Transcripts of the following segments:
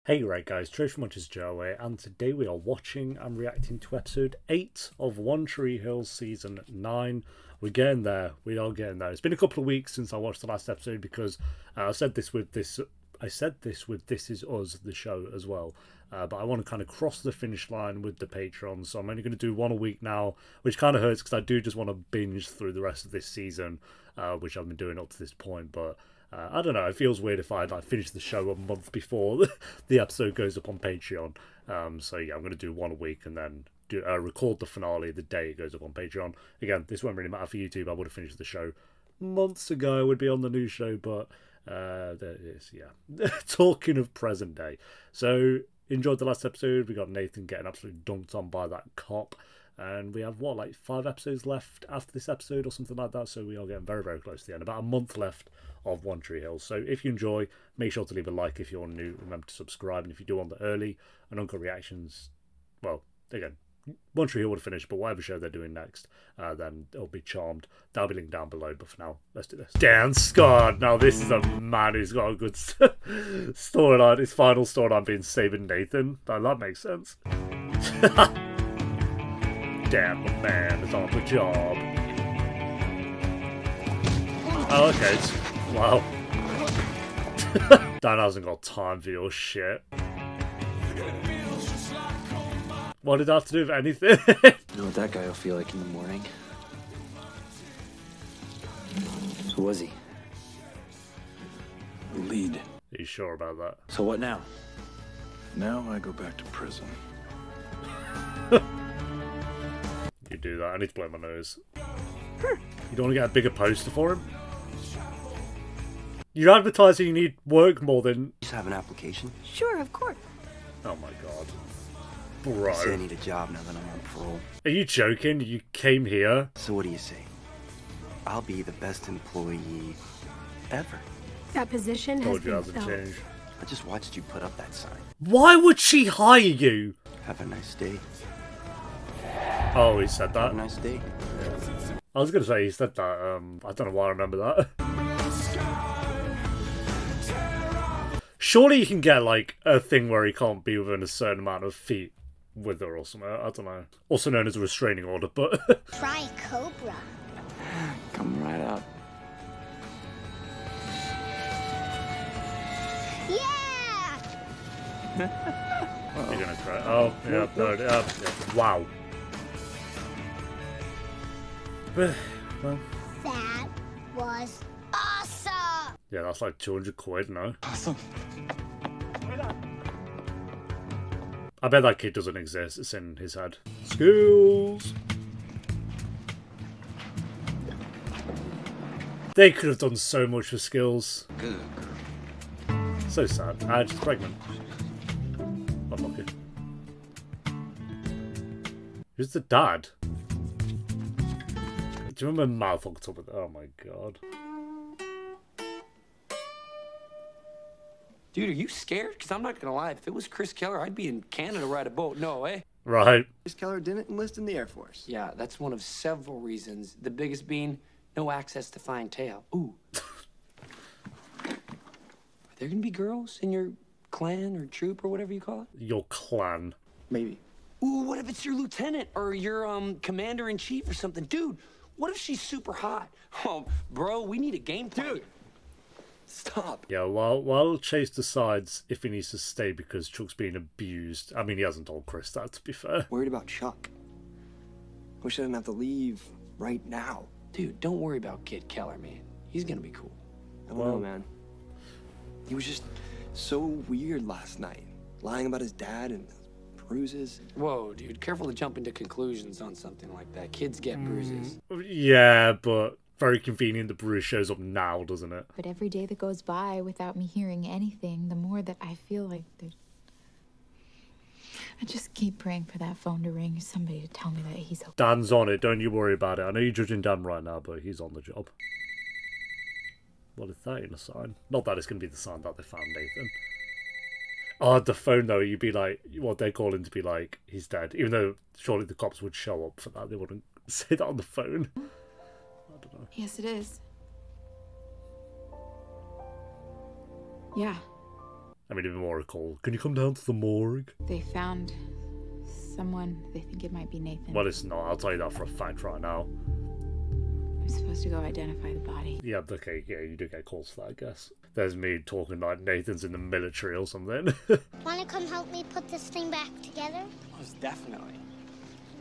Hey right guys, Trish Much is Joe here, and today we are watching and reacting to episode 8 of One Tree Hill season 9. We're getting there, we are getting there. It's been a couple of weeks since I watched the last episode because I said this with This Is Us, the show as well. But I want to kind of cross the finish line with the Patreon, so I'm only going to do one a week now, which kind of hurts because I do just want to binge through the rest of this season, which I've been doing up to this point, but I don't know, it feels weird if I like finish the show a month before the episode goes up on Patreon. So yeah, I'm going to do one a week and then record the finale the day it goes up on Patreon. Again, this won't really matter for YouTube. I would have finished the show months ago. I would be on the new show, but there it is, yeah. Talking of present day. So, enjoyed the last episode. We got Nathan getting absolutely dunked on by that cop. And we have, what, like 5 episodes left after this episode or something like that. So we are getting very, very close to the end. About a month left of One Tree Hill. So if you enjoy, make sure to leave a like if you're new. Remember to subscribe. And if you do want the early and uncut reactions, well, again, One Tree Hill would finish, but whatever show they're doing next, then it'll be Charmed. That'll be linked down below. But for now, let's do this. Dan Scott. Now this is a man who's got a good storyline. His final storyline being saving Nathan. That makes sense. Damn, the man is on the job. Oh, okay. Wow. Dan hasn't got time for your shit. What did that have to do with anything? You know what that guy will feel like in the morning? Who was he? The lead. Are you sure about that? So what now? Now I go back to prison. You do that. I need to blow my nose. You don't want to get a bigger poster for him? You're advertising you need work more than... Just have an application? Sure, of course. Oh my god. Bro. I say I need a job now that I'm on parole. Are you joking? You came here? So what do you say? I'll be the best employee ever. That position has Told you been hasn't filled. changed. I just watched you put up that sign. Why would she hire you? Have a nice day. Oh, he said that. Have a nice day. I was going to say he said that. I don't know why I remember that. Surely you can get, like, a thing where he can't be within a certain amount of feet with her or something. I don't know. Also known as a restraining order, but... Try Cobra. Come right out. Yeah! You're going to cry. Oh, yeah, no, yeah. Wow. Well... That was awesome! Yeah, that's like 200 quid, no? Awesome. I bet that kid doesn't exist. It's in his head. Skills! They could have done so much for Skills. Good. So sad. She's pregnant. Unlucky. Who's the dad? Do you remember Mal fucked up with... Oh my god. Dude, are you scared? Because I'm not going to lie. If it was Chris Keller, I'd be in Canada to ride a boat. No, eh? Right. Chris Keller didn't enlist in the Air Force. Yeah, that's one of several reasons. The biggest being no access to fine tail. Ooh. Are there going to be girls in your clan or troop or whatever you call it? Your clan. Maybe. Ooh, what if it's your lieutenant or your commander-in-chief or something? Dude, what if she's super hot? Oh, bro, we need a game plan. Dude. Stop. Yeah, while Chase decides if he needs to stay because Chuck's being abused. I mean, he hasn't told Chris that, to be fair. Worried about Chuck. Wish I didn't have to leave right now. Dude, don't worry about Kid Keller, man. He's going to be cool. I don't know, man. He was just so weird last night. Lying about his dad and bruises. Whoa, dude, careful to jump into conclusions on something like that. Kids get bruises. Yeah, but very convenient the bruise shows up now, doesn't it? But every day that goes by without me hearing anything, the more that I feel like there's... I just keep praying for that phone to ring, somebody to tell me that he's okay. Dan's on it, don't you worry about it. I know you're judging Dan right now, but he's on the job. What is that in a sign? Not that it's going to be the sign that they found Nathan. Oh, the phone though, you'd be like, what they're calling to be like, he's dead. Even though surely the cops would show up for that. They wouldn't say that on the phone. I don't know. Yes, it is. Yeah. I mean, even more cool. Can you come down to the morgue? They found someone. They think it might be Nathan. Well, it's not. I'll tell you that for a fact right now. I'm supposed to go identify the body. Yeah, okay, yeah, you do get calls for that, I guess. There's me talking like Nathan's in the military or something. Want to come help me put this thing back together? Most definitely.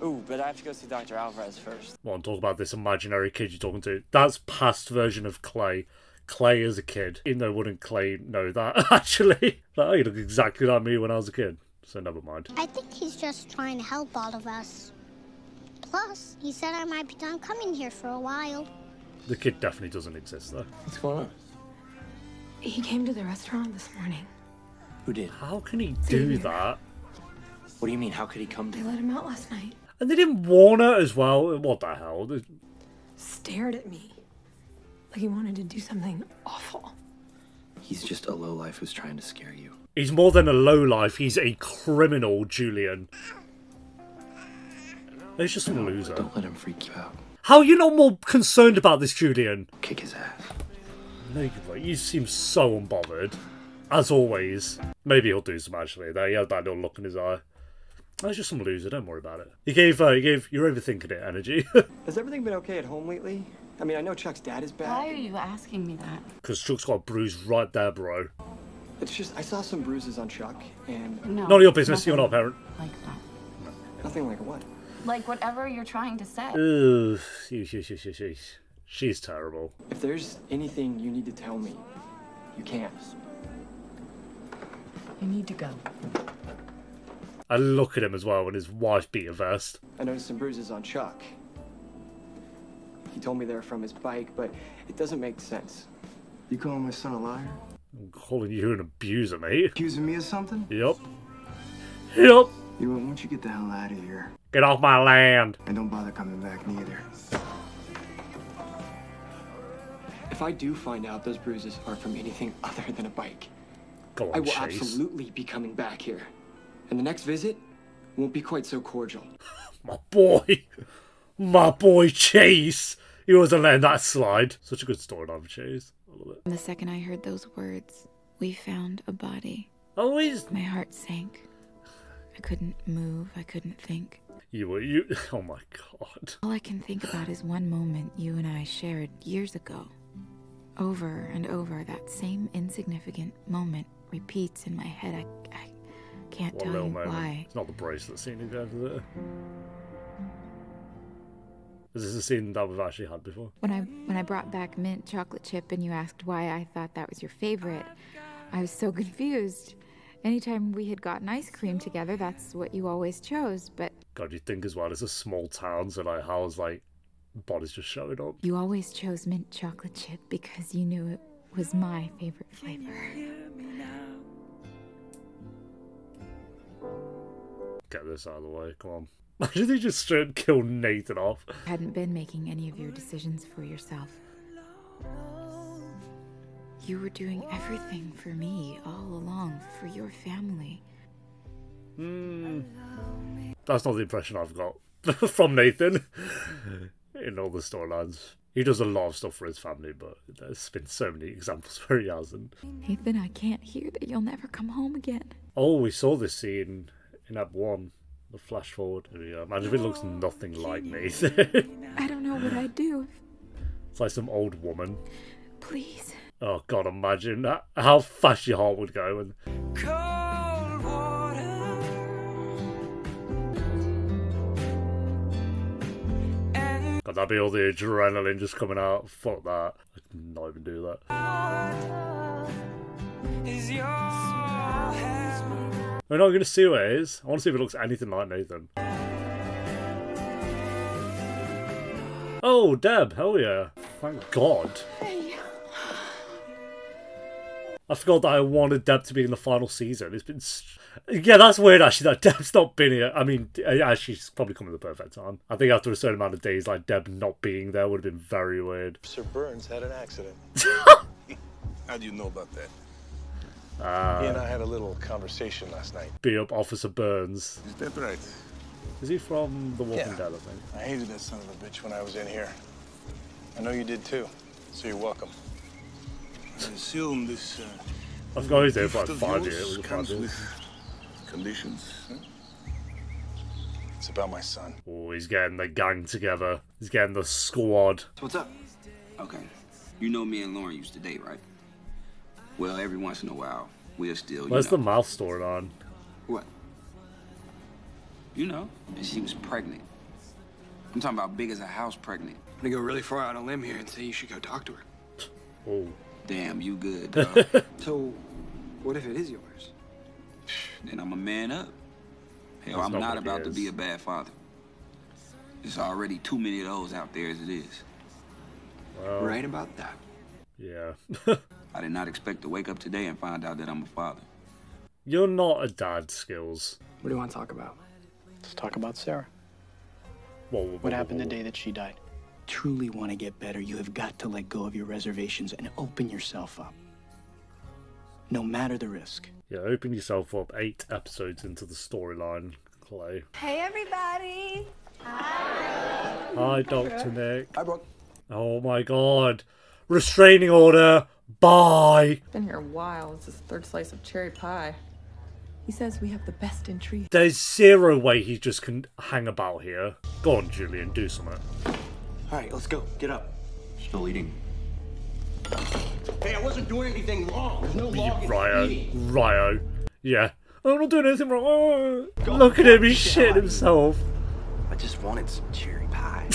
Ooh, but I have to go see Dr. Alvarez first. Well, talk about this imaginary kid you're talking to. That's past version of Clay. Clay as a kid. Even though wouldn't Clay know that, actually? Like, oh, you look exactly like me when I was a kid. So never mind. I think he's just trying to help all of us. Plus, he said I might be done coming here for a while. The kid definitely doesn't exist, though. What's going on? He came to the restaurant this morning. Who did? How can he do Xavier. that? What do you mean? How could he come They to? let him out last night. And they didn't warn her as well. What the hell? Stared at me. Like he wanted to do something awful. He's just a lowlife who's trying to scare you. He's more than a lowlife. He's a criminal, Julian. He's just a loser. Don't let him freak you out. How are you not more concerned about this, Julian? Kick his ass. No, you seem so unbothered. As always. Maybe he'll do some actually. There, he had that little look in his eye. That's just some loser, don't worry about it. He gave you're overthinking it energy. Has everything been okay at home lately? I mean, I know Chuck's dad is back. Why are you asking me that? Because Chuck's got a bruise right there, bro. It's just, I saw some bruises on Chuck, and... No. None of your business, you're not a parent. Like that. Nothing like what? Like whatever you're trying to say. Ugh, she's terrible. If there's anything you need to tell me, you can. You need to go. I look at him as well when his wife beat a vest. I noticed some bruises on Chuck. He told me they're from his bike, but it doesn't make sense. You calling my son a liar? I'm calling you an abuser, mate. Accusing me of something? Yep. You know what, why don't you get the hell out of here? Get off my land. And don't bother coming back neither. If I do find out those bruises are from anything other than a bike, Go on, I will Chase. absolutely be coming back here. And the next visit won't be quite so cordial. My boy Chase. He wasn't letting that slide. Such a good storyline for Chase. I love it. The second I heard those words, we found a body. Always. My heart sank. I couldn't move. I couldn't think. Oh my god. All I can think about is one moment you and I shared years ago. Over and over, that same insignificant moment repeats in my head. I can't tell you why. It's not the bracelet scene again, is it? Is this a scene that we've actually had before? When I brought back mint chocolate chip and you asked why I thought that was your favorite, I was so confused. Anytime we had gotten ice cream together, that's what you always chose, but... God, you think as well, it's a small town, so like, how's like, bodies just showing up? You always chose mint chocolate chip because you knew it was my favorite flavor. Get this out of the way, come on. Imagine they just straight kill Nathan off. Hadn't been making any of your decisions for yourself. You were doing everything for me all along, for your family. That's not the impression I've got from Nathan in all the storylines. He does a lot of stuff for his family, but there's been so many examples where he hasn't. Nathan, I can't hear that you'll never come home again. Oh, we saw this scene in Ep 1. The flash forward. Here we go. Imagine if it looks nothing like Nathan. I don't know what I'd do. It's like some old woman. Please. Oh god, imagine how fast your heart would go. And Cold water. God, that'd be all the adrenaline just coming out. Fuck that. I could not even do that. Is your We're not going to see what it is. I want to see if it looks anything like Nathan. Oh, Deb. Hell yeah. Thank God. I forgot that I wanted Deb to be in the final season. It's been... Yeah, that's weird, actually, that Deb's not been here. I mean, actually, she's probably come at the perfect time. I think after a certain amount of days, like, Deb not being there would have been very weird. Sir Burns had an accident. How do you know about that? He and I had a little conversation last night. Beat up Officer Burns. Is that right? Is he from The Walking Dead, I think? I hated that son of a bitch when I was in here. I know you did too, so you're welcome. I assume this I've got there for like Gift of 5 yours years. comes with conditions. Huh? It's about my son. Oh, he's getting the gang together. He's getting the squad. So what's up? Okay. You know me and Lauren used to date, right? Well, every once in a while, we're still, Where's the mouth storyline? What? You know, and she was pregnant. I'm talking about big as a house pregnant. I'm gonna go really far out on a limb here and say you should go talk to her. Oh. Damn, you good, dog. So, what if it is yours? Then I'm a man up. Hell, That's I'm not not what about it to is. be a bad father. There's already too many of those out there as it is. Well, Right about that. yeah. I did not expect to wake up today and find out that I'm a father. You're not a dad, Skills. What do you want to talk about? Let's talk about Sarah. Whoa, What happened the day that she died? Truly want to get better, you have got to let go of your reservations and open yourself up. No matter the risk. Yeah, open yourself up 8 episodes into the storyline, Clay. Hey, everybody. Hi, Dr. Nick. Hi, Brooke. Oh my god. Restraining order. Bye. Been here a while. It's his 3rd slice of cherry pie. He says we have the best in trees. There's zero way he just can hang about here. Go on, Julian, do something. All right, let's go. Get up. Still eating. Hey, I wasn't doing anything wrong. There's no law against Ryo. eating. Ryo. Yeah. I'm not doing anything wrong. Oh, look at him, he's shitting himself. I just wanted some cherry pie.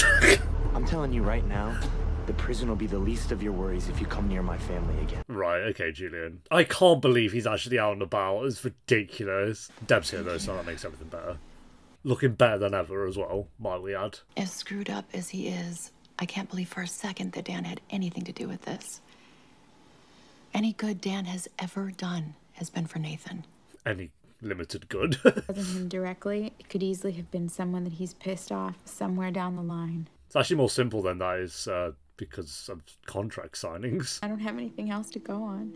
I'm telling you right now, the prison will be the least of your worries if you come near my family again. Right, okay, Julian. I can't believe he's actually out and about. It's ridiculous. Deb's here though, so that makes everything better. Looking better than ever as well, might we add. As screwed up as he is, I can't believe for a second that Dan had anything to do with this. Any good Dan has ever done has been for Nathan. Any limited good. Wasn't him directly. It could easily have been someone that he's pissed off somewhere down the line. It's actually more simple than that is because of contract signings. I don't have anything else to go on.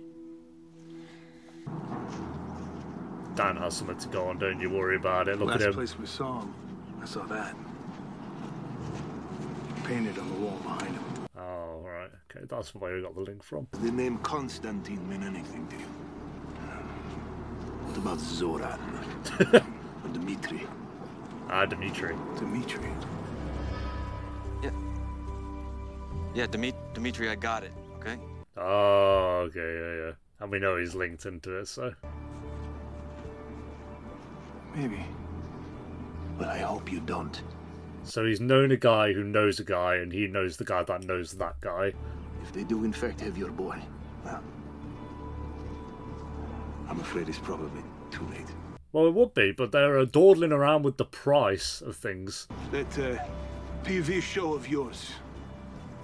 Dan has something to go on, don't you worry about it. Look Last at him. place we saw him, I saw that. Painted on the wall behind him. Oh, right. Okay, that's where we got the link from. The name Constantine mean anything to you? What about Zoran? Or Dmitri? Dmitri. Dmitri. Yeah, Dimitri, I got it, okay? Oh, okay, yeah. And we know he's linked into it, so. Maybe. But I hope you don't. So he's known a guy who knows a guy, and he knows the guy that knows that guy. If they do in fact have your boy, well, I'm afraid it's probably too late. Well, it would be, but they're dawdling around with the price of things. That PV show of yours,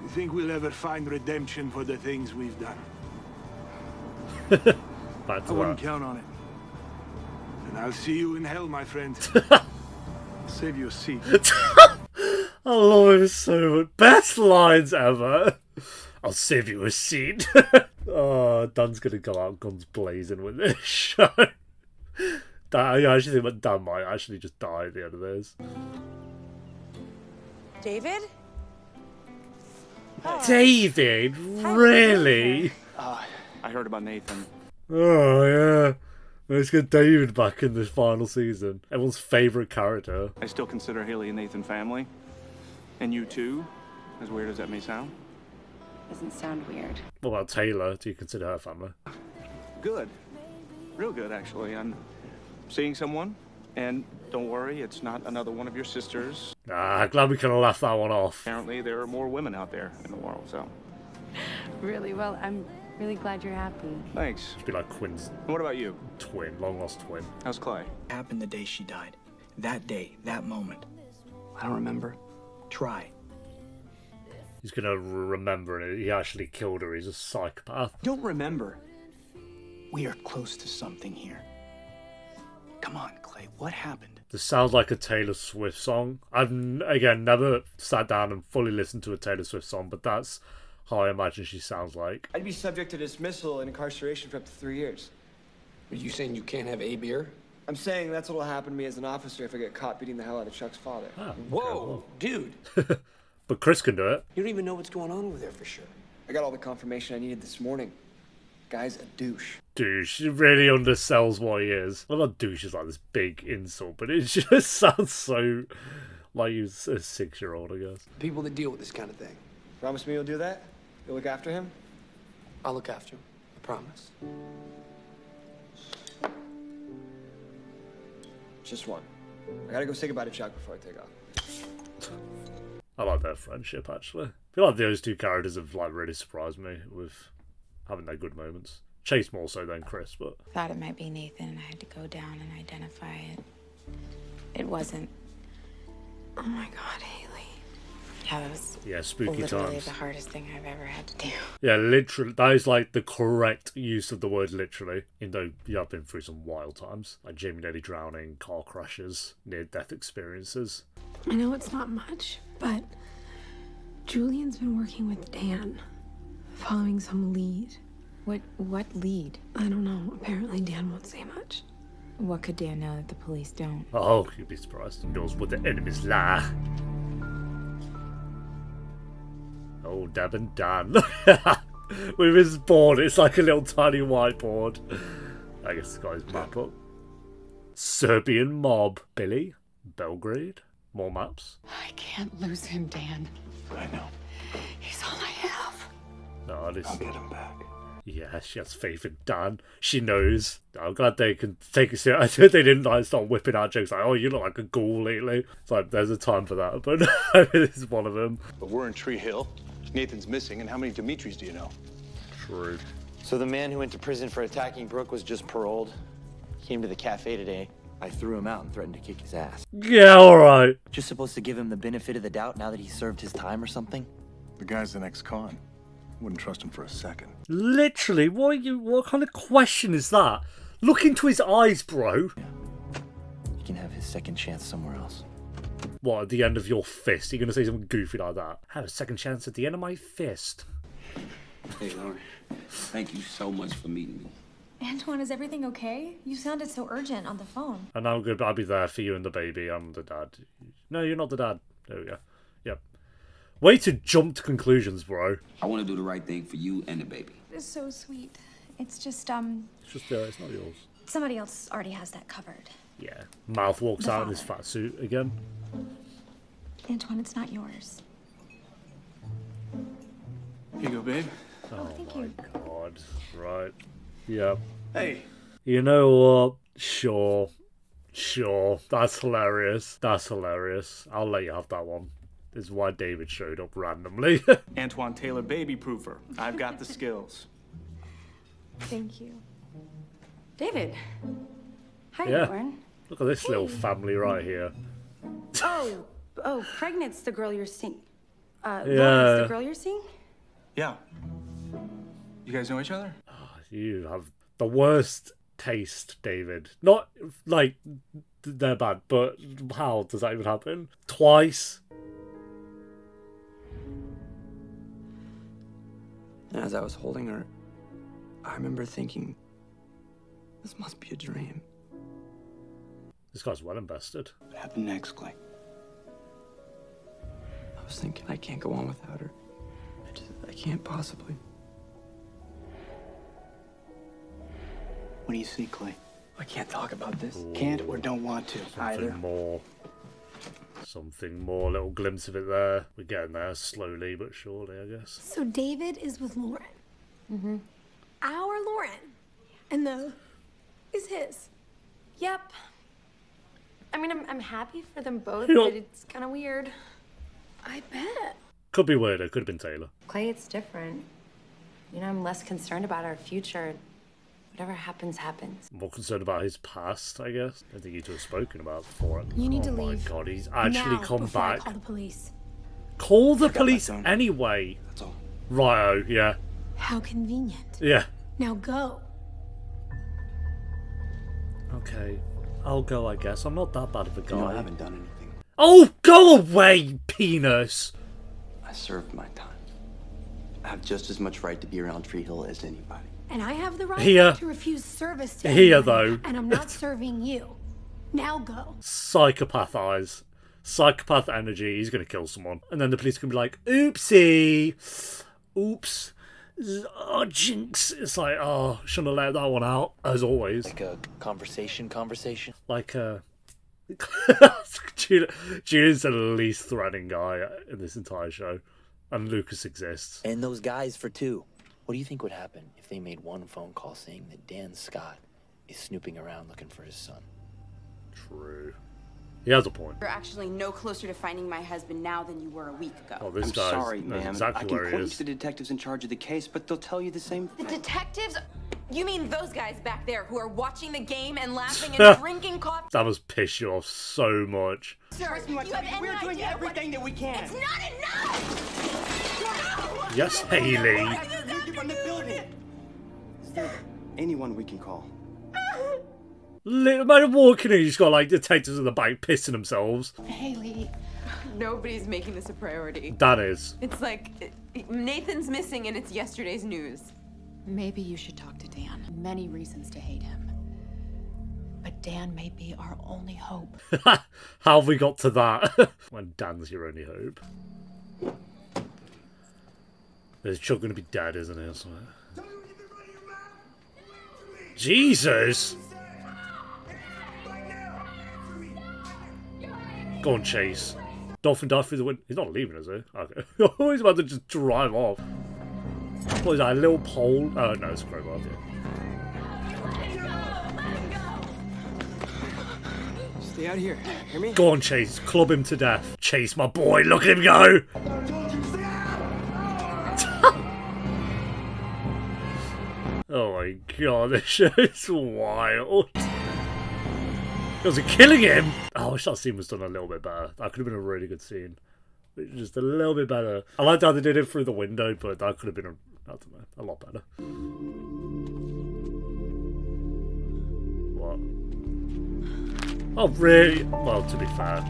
you think we'll ever find redemption for the things we've done? Back to I wouldn't that. count on it. And I'll see you in hell, my friend. Save you a seat. I love him so much. Best lines ever. I'll save you a seat. Oh, Dan's gonna go out guns blazing with this show. I actually think that Dan might actually just die at the end of this. David? David? Really? I heard about Nathan. Oh, yeah. Let's get David back in this final season. Everyone's favourite character. I still consider Haley and Nathan family. And you too, as weird as that may sound. Doesn't sound weird. What about Taylor? Do you consider her family? Good. Real good, actually. I'm seeing someone, and don't worry, it's not another one of your sisters. Glad we can laugh that one off. Apparently, there are more women out there in the world, so. Really? Well, I'm really glad you're happy. Thanks. Should be like Quinn's What about you? twin, long lost twin. How's Clay? Happened the day she died. That day, that moment. I don't remember. Try. He's gonna remember it. He actually killed her. He's a psychopath. Don't remember. We are close to something here. Come on, Clay, what happened? This sounds like a Taylor Swift song. I've, again, never sat down and fully listened to a Taylor Swift song, but that's how I imagine she sounds like. I'd be subject to dismissal and incarceration for up to 3 years. Are you saying you can't have a beer? I'm saying that's what'll happen to me as an officer if I get caught beating the hell out of Chuck's father. Ah, Whoa, dude. But Chris can do it. You don't even know what's going on over there for sure. I got all the confirmation I needed this morning. Guy's a douche. Douche. He really undersells what he is. Well, not douche is like this big insult, but it just sounds so like he's a 6-year-old, I guess. People that deal with this kind of thing. Promise me you'll do that? You'll look after him? I'll look after him. I promise. Just one. I gotta go say goodbye to Chuck before I take off. I like their friendship, actually. I feel like those two characters have like really surprised me with having their good moments. Chase more so than Chris, but... Thought it might be Nathan, and I had to go down and identify it. It wasn't. Oh my God, Haley. Yeah, that was spooky literally times. the hardest thing I've ever had to do. Yeah, literally. That is like the correct use of the word literally. Even though I've been through some wild times. Like Jamie nearly drowning, car crashes, near-death experiences. I know it's not much, but Julian's been working with Dan, following some lead. What lead? I don't know. Apparently Dan won't say much. What could Dan know that the police don't? Oh, you'd be surprised. He knows where the enemies lie. Oh, Deb and Dan. With his board, it's like a little tiny whiteboard. I guess the guy's map up. Serbian mob. Billy. Belgrade. More maps. I can't lose him, Dan. I know. He's all I have. No, this... I'll get him back. Yeah, she has faith in Dan. She knows. I'm glad they can take it serious. I they didn't like start whipping out jokes like, "Oh, you look like a ghoul lately." It's like there's a time for that, but this is one of them. But we're in Tree Hill. Nathan's missing, and how many Dimitris do you know? True. So the man who went to prison for attacking Brooke was just paroled. Came to the cafe today. I threw him out and threatened to kick his ass. Yeah, alright. Just supposed to give him the benefit of the doubt now that he served his time or something? The guy's an ex-con. Wouldn't trust him for a second. Literally, what kind of question is that? Look into his eyes, bro. He can have his second chance somewhere else. What, at the end of your fist? You're going to say something goofy like that? Have a second chance at the end of my fist. Hey, Lauren. Thank you so much for meeting me. Antoine, is everything okay? You sounded so urgent on the phone. And I'm good, I'll be there for you and the baby. I'm the dad. No, you're not the dad. There we go. Yep. Way to jump to conclusions, bro. I want to do the right thing for you and the baby. It's so sweet. It's just, It's just, it's not yours. somebody else already has that covered. Yeah. Mouth walks out in his fat suit again. Antoine, it's not yours. Here you go, babe. Oh, thank my you. God. Right. Yep. Hey. You know what? Sure. That's hilarious. That's hilarious. I'll let you have that one. This is why David showed up randomly. Antoine Taylor, baby proofer. I've got the skills. Thank you. David. Hi, Yeah. Lauren. Look at this little family right here. Oh, pregnant's the girl you're seeing. Yeah. Lauren's the girl you're seeing? Yeah. You guys know each other? You have the worst taste, David. Not like they're bad, but how does that even happen? Twice? And as I was holding her, I remember thinking, this must be a dream. This guy's well invested. What happened next, Clay? I was thinking, I can't go on without her. I can't possibly. What do you see, Clay? I can't talk about this. Can't or don't want to, either. Something more. Little glimpse of it there. We're getting there slowly but surely, I guess. So David is with Lauren. Mm-hmm. Our Lauren. And the is his. Yep. I mean, I'm happy for them both, You know- but it's kind of weird. I bet. Could be weirder. Could have been Taylor. Clay, it's different. You know, I'm less concerned about our future. Whatever happens, happens. More concerned about his past, I guess. I think you two have spoken about before. You need to Oh my leave. God, he's actually now, come before I back. call the police. Call the police anyway. That's all. Righto, yeah. How convenient. Yeah. Now go. Okay. I'll go, I guess. I'm not that bad of a guy. You know, I haven't done anything. Oh, go away, penis! I served my time. I have just as much right to be around Tree Hill as anybody. And I have the right Here. to refuse service to Here, anyone, though. And I'm not serving you. Now go. Psychopath eyes. Psychopath energy. He's going to kill someone. And then the police can be like, oopsie. Oops. Oh, jinx. It's like, oh, shouldn't have let that one out, as always. Like a conversation? Like a... Julian's the least threatening guy in this entire show. And Lucas exists. And those guys for two. What do you think would happen if they made one phone call saying that Dan Scott is snooping around looking for his son? True. He has a point. You're actually no closer to finding my husband now than you were a week ago. Oh, this I'm guy's sorry, ma'am. exactly I can where he point you is. to the detectives in charge of the case, but they'll tell you the same thing. The detectives? You mean those guys back there who are watching the game and laughing and drinking coffee? That must piss you off so much. Sir, Trust me, we're doing everything that we can. It's not enough! Yes, Haley. Leave from the building. Is there anyone we can call? Imagine walking in, you just got like detectives in the back pissing themselves. Haley. Nobody's making this a priority. That is. It's like Nathan's missing and it's yesterday's news. Maybe you should talk to Dan. Many reasons to hate him. But Dan may be our only hope. How have we got to that? When Dan's your only hope. There's Chuck gonna be dead, isn't he? I swear. Jesus! Go on, Chase. Dolphin dive through the window. He's not leaving, is he? Okay. He's about to just drive off. What is that, a little pole? Oh, no, it's a crowbar. Stay out here. Hear me? Go on, Chase. Club him to death. Chase, my boy. Look at him go. Oh my god, this show is wild. Was it killing him? Oh, I wish that scene was done a little bit better. That could have been a really good scene. Just a little bit better. I liked how they did it through the window, but that could have been, I don't know, a lot better. What? Oh, really? Well, to be fair.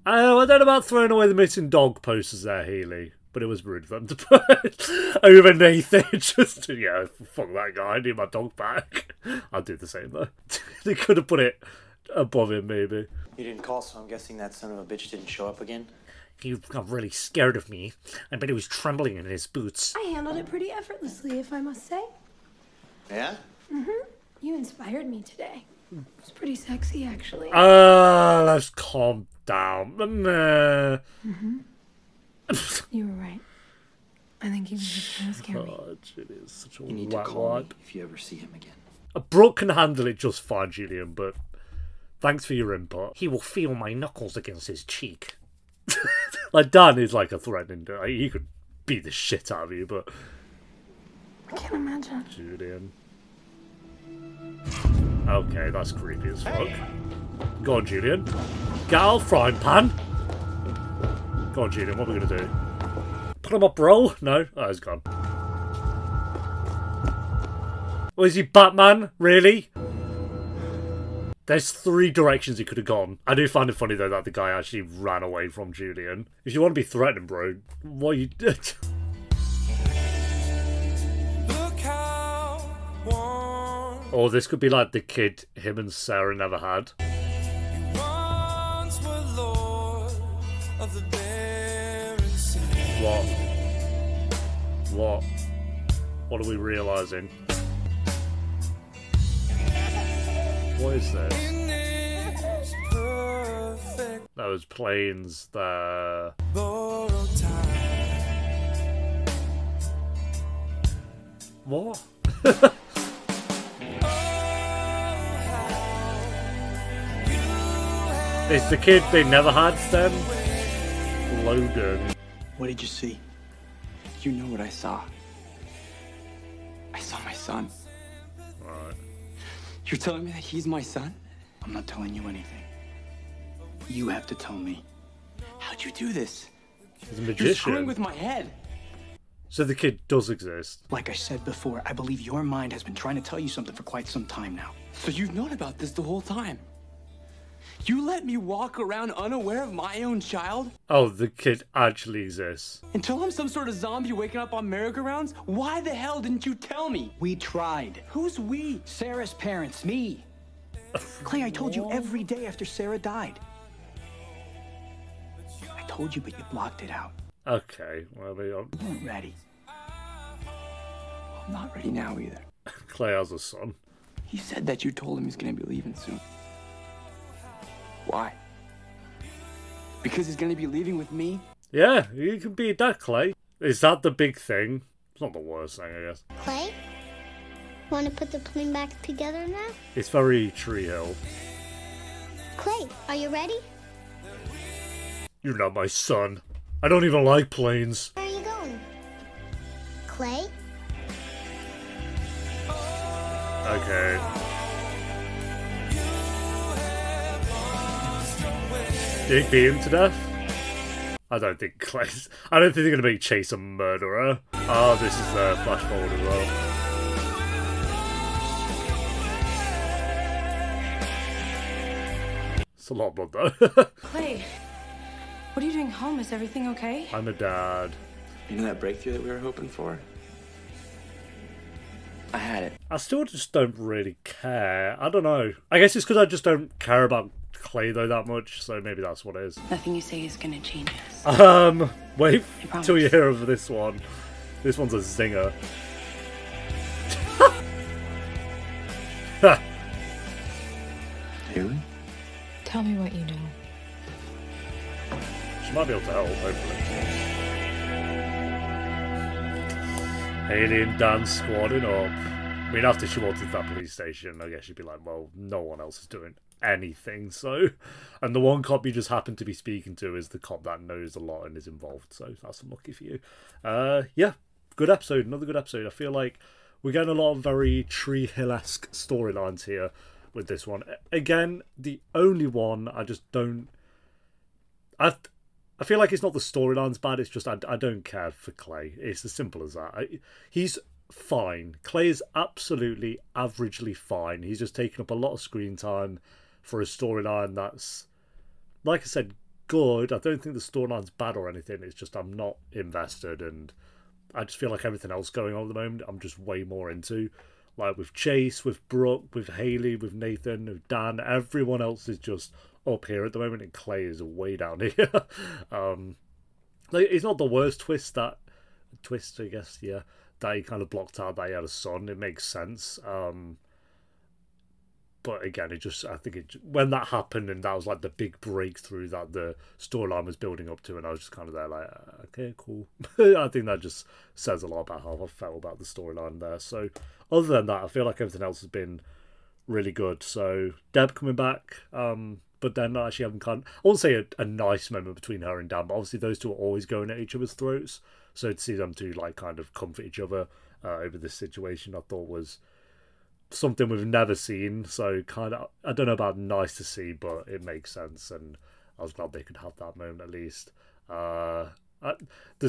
I don't know about throwing away the missing dog posters there, Healy. But it was rude of them to put over Nathan. Just, yeah, fuck that guy. I need my dog back. I'll do the same, though. They could have put it above him, maybe. You didn't call, so I'm guessing that son of a bitch didn't show up again? He got really scared of me. I bet he was trembling in his boots. I handled it pretty effortlessly, if I must say. Yeah? Mm-hmm. You inspired me today. It was pretty sexy, actually. Let's calm down. Mm-hmm. You were right. I think he was just trying to scare me. Oh, Julian is such a You need to call me if you ever see him again. Brooke can handle it just fine, Julian, but thanks for your input. He will feel my knuckles against his cheek. Like, Dan is like a threatening... he could beat the shit out of you, but... I can't imagine. Julian. Okay, that's creepy as fuck. Go on, Julian. Get out, frying pan. Go on, Julian, what are we going to do? Put him up, bro? No? Oh, he's gone. Oh, is he Batman? Really? There's 3 directions he could have gone. I do find it funny, though, that the guy actually ran away from Julian. If you want to be threatening, bro, what you did? Or this could be like the kid him and Sarah never had. What? What? What are we realising? What is this? Those planes there. What? It's the kid they never had, then? Logan. What did you see? You know what I saw. I saw my son. Right. You're telling me that he's my son? I'm not telling you anything. You have to tell me. How'd you do this? He's a magician. You're screwing with my head. So the kid does exist. Like I said before, I believe your mind has been trying to tell you something for quite some time now. So you've known about this the whole time? You let me walk around unaware of my own child? Oh, the kid actually exists. Until I'm some sort of zombie waking up on merry-go-rounds? Why the hell didn't you tell me? We tried. Who's we? Sarah's parents, me. Clay, I told you every day after Sarah died. I told you, but you blocked it out. Okay, well, You weren't ready. I'm not ready now either. Clay has a son. He said that you told him he's gonna be leaving soon. Why? Because he's gonna be leaving with me? Yeah, you can be that, Clay. Is that the big thing? It's not the worst thing, I guess. Clay? Want to put the plane back together now? It's very Tree Hill. Clay, are you ready? You're not my son. I don't even like planes. Where are you going? Clay? Okay. Did he beat him to death? I don't think Clay's... I don't think they're going to make Chase a murderer. Oh, this is the flash forward as well. It's a lot of blood though. Clay, what are you doing home? Is everything okay? I'm a dad. You know that breakthrough that we were hoping for? I had it. I still just don't really care. I don't know. I guess it's because I just don't care about Clay though that much, so maybe that's what it is. Nothing you say is gonna change us. Wait till you hear of this one. This one's a zinger. Haley? Tell me what you know. She might be able to help, hopefully. Haley and Dan squadding up. I mean, after she walked into that police station, I guess she'd be like, well, no one else is doing anything, so... And the one cop you just happen to be speaking to is the cop that knows a lot and is involved, so that's unlucky for you. Yeah, good episode, another good episode. I feel like we're getting a lot of very Tree Hill-esque storylines here with this one. Again, the only one I just don't... I feel like it's not the storyline's bad, it's just I don't care for Clay. It's as simple as that. He's fine. Clay is absolutely averagely fine. He's just taking up a lot of screen time for a storyline that's, like I said, good. I don't think the storyline's bad or anything. It's just I'm not invested, and I just feel like everything else going on at the moment I'm just way more into. Like with Chase, with Brooke, with Haley, with Nathan, with Dan, everyone else is just up here at the moment, and Clay is way down here. Like, it's not the worst twist, I guess, yeah, that he kind of blocked out that he had a son. It makes sense. But again, I think when that happened and that was like the big breakthrough that the storyline was building up to, and I was just kind of there like, okay, cool. I think that just says a lot about how I felt about the storyline there. So other than that, I feel like everything else has been really good. So Deb coming back, but then actually having I won't say a nice moment between her and Dan, but obviously those two are always going at each other's throats. So to see them two like kind of comfort each other over this situation, I thought was something we've never seen. So kind of, I don't know about nice to see, but it makes sense, and I was glad they could have that moment at least. The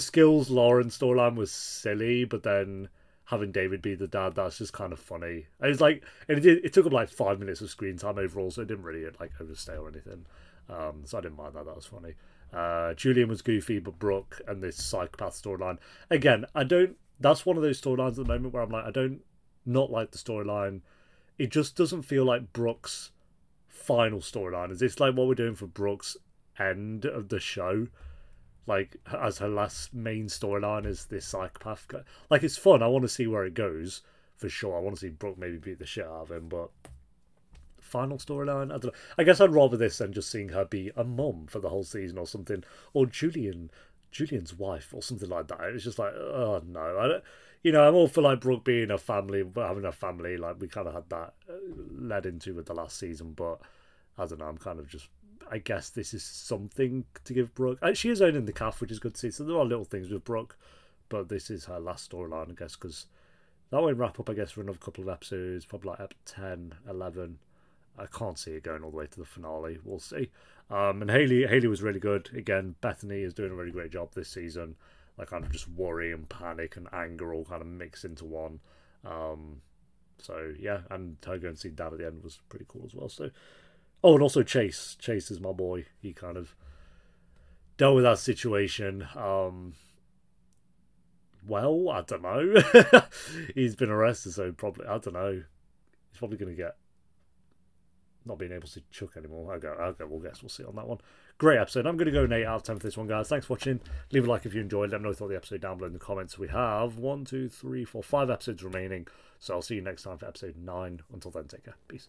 Skills Lauren storyline was silly, but then having David be the dad, that's just kind of funny. And it's like, and it took up like 5 minutes of screen time overall, so it didn't really like overstay or anything. So I didn't mind that. That was funny. Julian was goofy, but Brooke and this psychopath storyline, again, that's one of those storylines at the moment where I'm like, I don't not like the storyline. It just doesn't feel like Brooke's final storyline. It's like what we're doing for Brooke's end of the show, like as her last main storyline is this psychopath guy. Like, it's fun, I want to see where it goes for sure. I want to see Brooke maybe beat the shit out of him, but final storyline, I don't know. I guess I'd rather this than just seeing her be a mum for the whole season or something, or Julian's wife or something like that. It's just like, oh no, I don't. You know, I'm all for like Brooke being a family, having a family, like we kind of had that led into with the last season, but I don't know, I'm kind of just, I guess this is something to give Brooke. She is owning the calf, which is good to see, so there are little things with Brooke, but this is her last storyline, I guess, because that won't wrap up, I guess, for another couple of episodes, probably like up 10, 11. I can't see it going all the way to the finale, we'll see. And Haley was really good. Again, Bethany is doing a really great job this season. Like, kind of just worry and panic and anger all kind of mixed into one. So, yeah, and her going to see Dad at the end was pretty cool as well. So, oh, and also Chase. Chase is my boy. He kind of dealt with that situation. Well, I don't know. He's been arrested, so probably, I don't know. He's probably going to get not being able to chuck anymore. Okay, we'll see on that one. Great episode. I'm going to go an 8 out of 10 for this one, guys. Thanks for watching. Leave a like if you enjoyed. Let me know what you thought of the episode down below in the comments. We have 5 episodes remaining. So I'll see you next time for episode 9. Until then, take care. Peace.